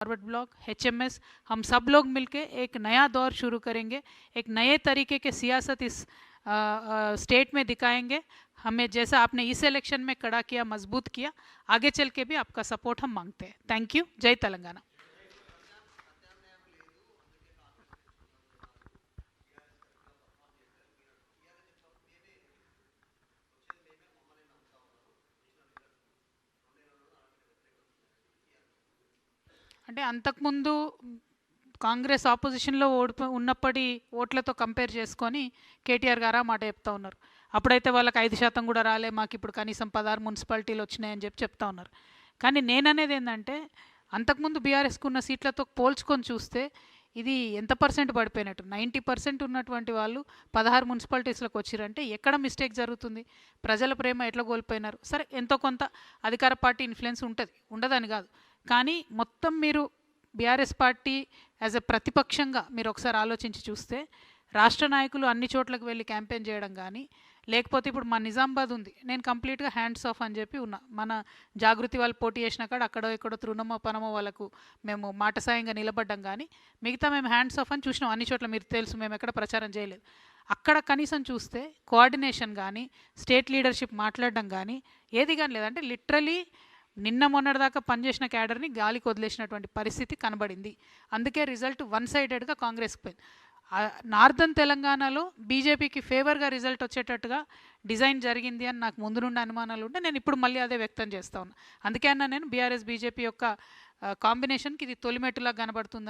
Forward block HMS, हम सब लोग मिलके एक नया दौर शुरू करेंगे, एक नए तरीके के सियासत इस स्टेट में दिखाएंगे। हमें जैसा आपने इस इलेक्शन में खड़ा किया, मजबूत किया, आगे चल के भी आपका सपोर्ट हम मांगते हैं। Thank you. जय तेलंगाना। అంటే అంతకుముందు కాంగ్రెస్ ఆపోజిషన్లో ఉన్నప్పటి ఓట్లతో కంపేర్ చేసుకొని కేటీఆర్ గారు ఆ మాట చెప్తా ఉన్నారు. అప్పుడైతే వాళ్ళకి 5% కూడా రాలే, మాకు ఇప్పుడు కనీసం 16 మున్సిపాలిటీలు వచ్చినాయని చెప్తా ఉన్నారు. కానీ నేననేది ఏంటంటే, అంతకుముందు బీఆర్ఎస్కు ఉన్న సీట్లతో పోల్చుకొని చూస్తే ఇది ఎంత పర్సెంట్ పడిపోయినట్టు. 90% ఉన్నటువంటి వాళ్ళు 16 మున్సిపాలిటీస్లోకి వచ్చిరంటే ఎక్కడ మిస్టేక్ జరుగుతుంది? ప్రజల ప్రేమ ఎట్లా కోల్పోయినారు? సరే, ఎంతో కొంత అధికార పార్టీ ఇన్ఫ్లుయెన్స్ ఉంటుంది, ఉండదని కాదు. కానీ మొత్తం మీరు బీఆర్ఎస్ పార్టీ యాజ్ ఎ ప్రతిపక్షంగా మీరు ఒకసారి ఆలోచించి చూస్తే, రాష్ట్ర నాయకులు అన్ని చోట్లకు వెళ్ళి క్యాంపెయిన్ చేయడం కానీ, లేకపోతే ఇప్పుడు మా నిజామాబాద్ ఉంది, నేను కంప్లీట్గా హ్యాండ్స్ ఆఫ్ అని చెప్పి ఉన్నా. మన జాగృతి వాళ్ళు పోటీ చేసిన కాడ అక్కడో ఇక్కడో తృణమో పనమో వాళ్ళకు మేము మాట సాయంగా నిలబడ్డం కానీ, మిగతా మేము హ్యాండ్స్ ఆఫ్ అని చూసినాం అన్ని చోట్ల. మీరు తెలుసు, మేము ఎక్కడ ప్రచారం చేయలేదు. అక్కడ కనీసం చూస్తే కోఆర్డినేషన్ కానీ, స్టేట్ లీడర్షిప్ మాట్లాడడం కానీ ఏది కానీ లేదంటే లిటరలీ నిన్న మొన్నటిదాకా పనిచేసిన క్యాడర్ని గాలికి వదిలేసినటువంటి పరిస్థితి కనబడింది. అందుకే రిజల్ట్ వన్ సైడెడ్గా కాంగ్రెస్కి పోయింది. నార్దర్న్ తెలంగాణలో బీజేపీకి ఫేవర్గా రిజల్ట్ వచ్చేటట్టుగా డిజైన్ జరిగింది అని నాకు ముందు నుండి అనుమానాలు ఉంటే, నేను ఇప్పుడు మళ్ళీ అదే వ్యక్తం చేస్తా ఉన్నా. అందుకే అన్నా నేను బీఆర్ఎస్ బీజేపీ యొక్క కాంబినేషన్కి ఇది తొలిమెట్టులా కనబడుతుంది.